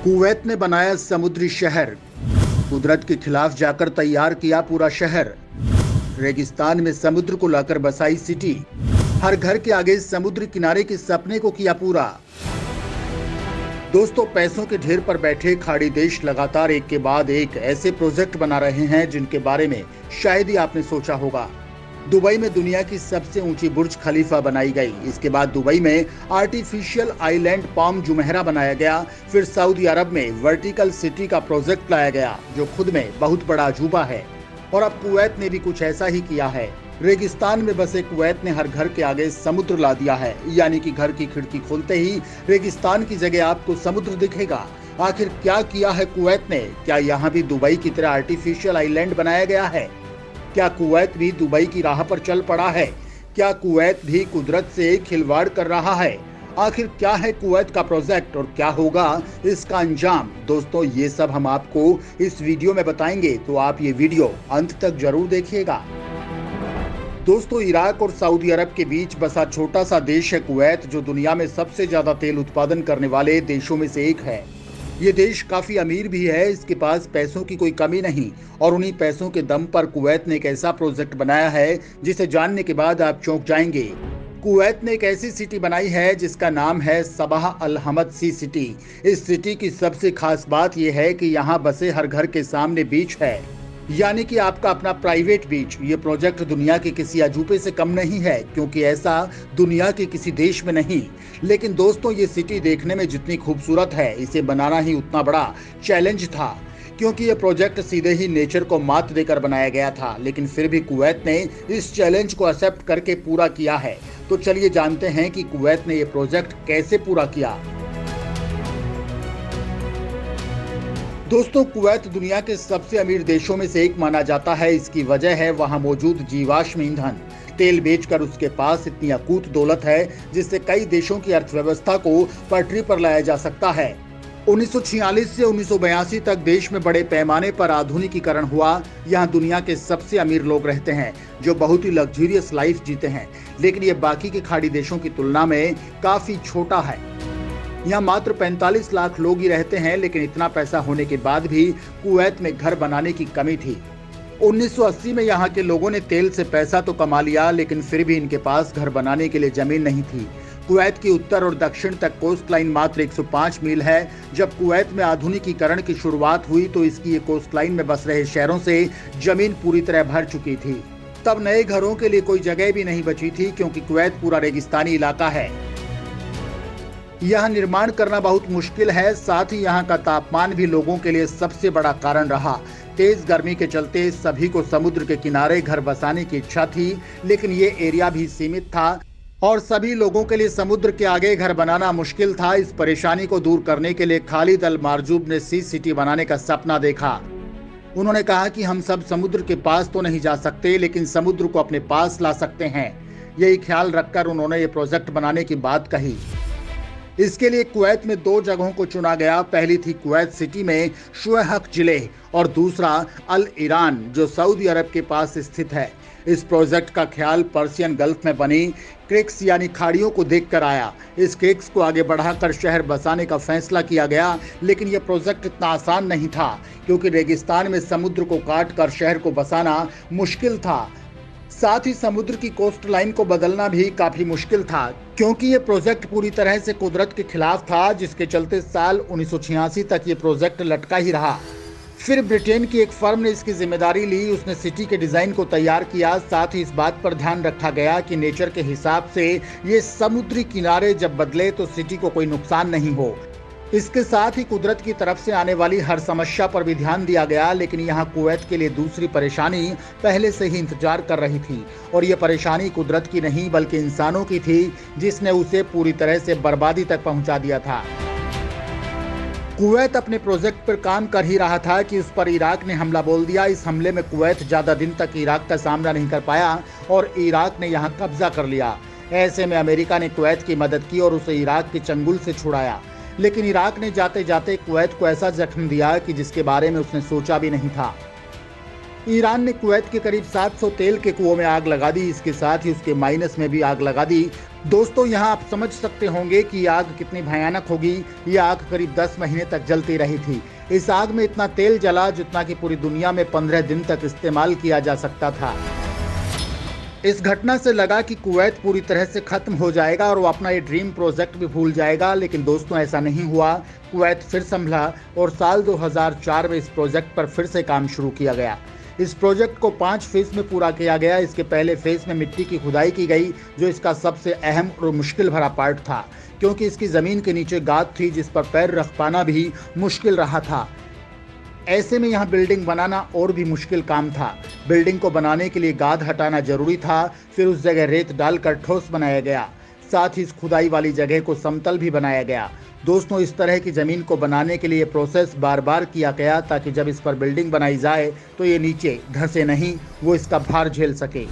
Kuwait ने बनाया समुद्री शहर, कुदरत के खिलाफ जाकर तैयार किया पूरा शहर। रेगिस्तान में समुद्र को लाकर बसाई सिटी, हर घर के आगे समुद्र किनारे के सपने को किया पूरा। दोस्तों, पैसों के ढेर पर बैठे खाड़ी देश लगातार एक के बाद एक ऐसे प्रोजेक्ट बना रहे हैं जिनके बारे में शायद ही आपने सोचा होगा। दुबई में दुनिया की सबसे ऊंची बुर्ज खलीफा बनाई गई। इसके बाद दुबई में आर्टिफिशियल आइलैंड पाम जुमेहरा बनाया गया। फिर सऊदी अरब में वर्टिकल सिटी का प्रोजेक्ट लाया गया जो खुद में बहुत बड़ा अजूबा है। और अब कुवैत ने भी कुछ ऐसा ही किया है। रेगिस्तान में बसे कुवैत ने हर घर के आगे समुद्र ला दिया है, यानी कि घर की खिड़की खोलते ही रेगिस्तान की जगह आपको समुद्र दिखेगा। आखिर क्या किया है कुवैत ने? क्या यहाँ भी दुबई की तरह आर्टिफिशियल आइलैंड बनाया गया है? क्या कुवैत भी दुबई की राह पर चल पड़ा है? क्या कुवैत भी कुदरत से खिलवाड़ कर रहा है? आखिर क्या है कुवैत का प्रोजेक्ट और क्या होगा इसका अंजाम? दोस्तों, ये सब हम आपको इस वीडियो में बताएंगे, तो आप ये वीडियो अंत तक जरूर देखिएगा। दोस्तों, इराक और सऊदी अरब के बीच बसा छोटा सा देश है कुवैत, जो दुनिया में सबसे ज्यादा तेल उत्पादन करने वाले देशों में से एक है। ये देश काफी अमीर भी है, इसके पास पैसों की कोई कमी नहीं। और उन्हीं पैसों के दम पर कुवैत ने एक ऐसा प्रोजेक्ट बनाया है जिसे जानने के बाद आप चौंक जाएंगे। कुवैत ने एक ऐसी सिटी बनाई है जिसका नाम है सबाह अल हमद सी सिटी। इस सिटी की सबसे खास बात यह है कि यहाँ बसे हर घर के सामने बीच है, यानी कि आपका अपना प्राइवेट बीच। ये प्रोजेक्ट दुनिया के किसी अजूबे से कम नहीं है, क्योंकि ऐसा दुनिया के किसी देश में नहीं। लेकिन दोस्तों, ये सिटी देखने में जितनी खूबसूरत है, इसे बनाना ही उतना बड़ा चैलेंज था, क्योंकि ये प्रोजेक्ट सीधे ही नेचर को मात देकर बनाया गया था। लेकिन फिर भी कुवैत ने इस चैलेंज को एक्सेप्ट करके पूरा किया है। तो चलिए जानते हैं कि कुवैत ने ये प्रोजेक्ट कैसे पूरा किया। दोस्तों, कुवैत दुनिया के सबसे अमीर देशों में से एक माना जाता है। इसकी वजह है वहां मौजूद जीवाश्म ईंधन। तेल बेचकर उसके पास इतनी अकूत दौलत है जिससे कई देशों की अर्थव्यवस्था को पटरी पर लाया जा सकता है। 1946 से 1982 तक देश में बड़े पैमाने पर आधुनिकीकरण हुआ। यहाँ दुनिया के सबसे अमीर लोग रहते हैं जो बहुत ही लग्जूरियस लाइफ जीते हैं। लेकिन ये बाकी के खाड़ी देशों की तुलना में काफी छोटा है। यहाँ मात्र 45 लाख लोग ही रहते हैं। लेकिन इतना पैसा होने के बाद भी कुवैत में घर बनाने की कमी थी। 1980 में यहाँ के लोगों ने तेल से पैसा तो कमा लिया, लेकिन फिर भी इनके पास घर बनाने के लिए जमीन नहीं थी। कुवैत की उत्तर और दक्षिण तक कोस्ट लाइन मात्र 105 मील है। जब कुवैत में आधुनिकीकरण की शुरुआत हुई तो इसकी ये कोस्ट लाइन में बस रहे शहरों से जमीन पूरी तरह भर चुकी थी। तब नए घरों के लिए कोई जगह भी नहीं बची थी, क्योंकि कुवैत पूरा रेगिस्तानी इलाका है। यहाँ निर्माण करना बहुत मुश्किल है। साथ ही यहाँ का तापमान भी लोगों के लिए सबसे बड़ा कारण रहा। तेज गर्मी के चलते सभी को समुद्र के किनारे घर बसाने की इच्छा थी, लेकिन ये एरिया भी सीमित था और सभी लोगों के लिए समुद्र के आगे घर बनाना मुश्किल था। इस परेशानी को दूर करने के लिए खालिद अल मारजूब ने सी सिटी बनाने का सपना देखा। उन्होंने कहा कि हम सब समुद्र के पास तो नहीं जा सकते, लेकिन समुद्र को अपने पास ला सकते हैं। यही ख्याल रखकर उन्होंने ये प्रोजेक्ट बनाने की बात कही। इसके लिए कुवैत में 2 जगहों को चुना गया। पहली थी कुवैत सिटी में शुएहक जिले और दूसरा अल ईरान, जो सऊदी अरब के पास स्थित है। इस प्रोजेक्ट का ख्याल पर्शियन गल्फ में बनी क्रिक्स यानी खाड़ियों को देखकर आया। इस क्रिक्स को आगे बढ़ाकर शहर बसाने का फैसला किया गया। लेकिन यह प्रोजेक्ट इतना आसान नहीं था, क्योंकि रेगिस्तान में समुद्र को काट कर शहर को बसाना मुश्किल था। साथ ही समुद्र की कोस्ट लाइन को बदलना भी काफी मुश्किल था, क्योंकि ये प्रोजेक्ट पूरी तरह से कुदरत के खिलाफ था, जिसके चलते साल 1986 तक ये प्रोजेक्ट लटका ही रहा। फिर ब्रिटेन की एक फर्म ने इसकी जिम्मेदारी ली। उसने सिटी के डिजाइन को तैयार किया। साथ ही इस बात पर ध्यान रखा गया कि नेचर के हिसाब से ये समुद्री किनारे जब बदले तो सिटी को कोई नुकसान नहीं हो। इसके साथ ही कुदरत की तरफ से आने वाली हर समस्या पर भी ध्यान दिया गया। लेकिन यहाँ कुवैत के लिए दूसरी परेशानी पहले से ही इंतजार कर रही थी, और ये परेशानी कुदरत की नहीं बल्कि इंसानों की थी, जिसने उसे पूरी तरह से बर्बादी तक पहुंचा दिया था। कुवैत अपने प्रोजेक्ट पर काम कर ही रहा था कि उस पर इराक ने हमला बोल दिया। इस हमले में कुवैत ज्यादा दिन तक इराक का सामना नहीं कर पाया और इराक ने यहाँ कब्जा कर लिया। ऐसे में अमेरिका ने कुवैत की मदद की और उसे इराक के चंगुल से छुड़ाया। लेकिन इराक ने जाते जाते कुवैत को ऐसा जख्म दिया कि जिसके बारे में उसने सोचा भी नहीं था। ईरान ने कुवैत के करीब 700 तेल के कुओं में आग लगा दी। इसके साथ ही उसके माइनस में भी आग लगा दी। दोस्तों, यहाँ आप समझ सकते होंगे कि आग कितनी भयानक होगी। ये आग करीब 10 महीने तक जलती रही थी। इस आग में इतना तेल जला जितना कि पूरी दुनिया में 15 दिन तक इस्तेमाल किया जा सकता था। इस घटना से लगा कि कुवैत पूरी तरह से खत्म हो जाएगा और वो अपना ये ड्रीम प्रोजेक्ट भी भूल जाएगा, लेकिन दोस्तों ऐसा नहीं हुआ। कुवैत फिर संभला और साल 2004 में इस प्रोजेक्ट पर फिर से काम शुरू किया गया। इस प्रोजेक्ट को 5 फेज में पूरा किया गया। इसके पहले फेज में मिट्टी की खुदाई की गई, जो इसका सबसे अहम और मुश्किल भरा पार्ट था, क्योंकि इसकी जमीन के नीचे गाद थी जिस पर पैर रख पाना भी मुश्किल रहा था। ऐसे में यहाँ बिल्डिंग बनाना और भी मुश्किल काम था। बिल्डिंग को बनाने के लिए गाद हटाना जरूरी था, फिर उस जगह रेत डालकर ठोस बनाया गया। साथ ही इस खुदाई वाली जगह को समतल भी बनाया गया। दोस्तों, इस तरह की जमीन को बनाने के लिए प्रोसेस बार बार किया गया ताकि जब इस पर बिल्डिंग बनाई जाए तो ये नीचे धंसे नहीं, वो इसका भार झेल सके।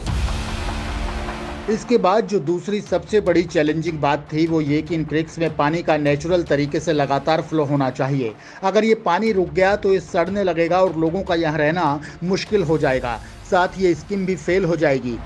इसके बाद जो दूसरी सबसे बड़ी चैलेंजिंग बात थी वो ये कि इन क्रिक्स में पानी का नेचुरल तरीके से लगातार फ्लो होना चाहिए। अगर ये पानी रुक गया तो ये सड़ने लगेगा और लोगों का यहाँ रहना मुश्किल हो जाएगा। साथ ही ये स्कीम भी फेल हो जाएगी।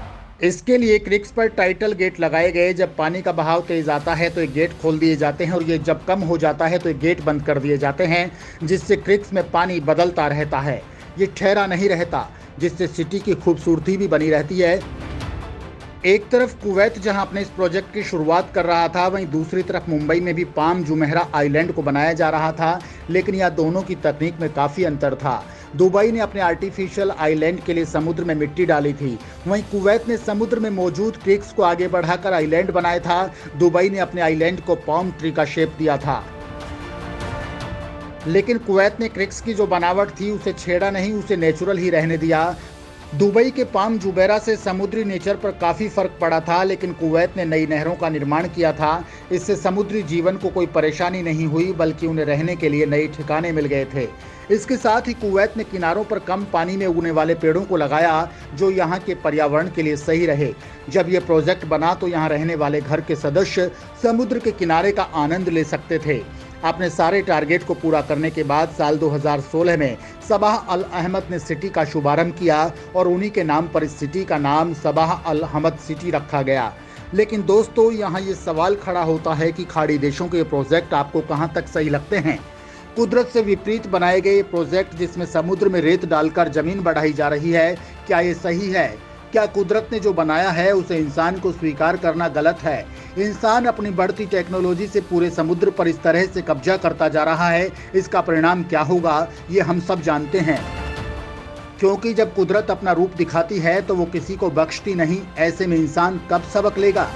इसके लिए क्रिक्स पर टाइटल गेट लगाए गए। जब पानी का बहाव तेज आता है तो ये गेट खोल दिए जाते हैं और ये जब कम हो जाता है तो ये गेट बंद कर दिए जाते हैं, जिससे क्रिक्स में पानी बदलता रहता है। ये ठहरा नहीं रहता, जिससे सिटी की खूबसूरती भी बनी रहती है। एक तरफ कुवैत जहां अपने इस प्रोजेक्ट की शुरुआत कर रहा था, वहीं दूसरी तरफ मुंबई में भी पाम जुमेहरा आइलैंड को बनाया जा रहा था, लेकिन यह दोनों की तकनीक में काफ़ी अंतर था। दुबई ने अपने आर्टिफिशियल आइलैंड के लिए समुद्र में मिट्टी डाली थी, वहीं कुवैत ने समुद्र में मौजूद क्रिक्स को आगे बढ़ाकर आइलैंड बनाया था। दुबई ने अपने आइलैंड को पाम ट्री का शेप दिया था, लेकिन कुवैत ने क्रिक्स की जो बनावट थी उसे छेड़ा नहीं, उसे नेचुरल ही रहने दिया। दुबई के पाम जुमेहरा से समुद्री नेचर पर काफ़ी फर्क पड़ा था, लेकिन कुवैत ने नई नहरों का निर्माण किया था। इससे समुद्री जीवन को कोई परेशानी नहीं हुई, बल्कि उन्हें रहने के लिए नए ठिकाने मिल गए थे। इसके साथ ही कुवैत ने किनारों पर कम पानी में उगने वाले पेड़ों को लगाया, जो यहाँ के पर्यावरण के लिए सही रहे। जब ये प्रोजेक्ट बना तो यहाँ रहने वाले घर के सदस्य समुद्र के किनारे का आनंद ले सकते थे। अपने सारे टारगेट को पूरा करने के बाद साल 2016 में सबाह अल अहमद ने सिटी का शुभारंभ किया और उन्हीं के नाम पर इस सिटी का नाम सबाह अल अहमद सिटी रखा गया। लेकिन दोस्तों, यहाँ ये सवाल खड़ा होता है कि खाड़ी देशों के प्रोजेक्ट आपको कहाँ तक सही लगते हैं? कुदरत से विपरीत बनाए गए प्रोजेक्ट जिसमें समुद्र में रेत डालकर जमीन बढ़ाई जा रही है, क्या ये सही है? क्या कुदरत ने जो बनाया है उसे इंसान को स्वीकार करना गलत है? इंसान अपनी बढ़ती टेक्नोलॉजी से पूरे समुद्र पर इस तरह से कब्जा करता जा रहा है, इसका परिणाम क्या होगा ये हम सब जानते हैं। क्योंकि जब कुदरत अपना रूप दिखाती है तो वो किसी को बख्शती नहीं। ऐसे में इंसान कब सबक लेगा?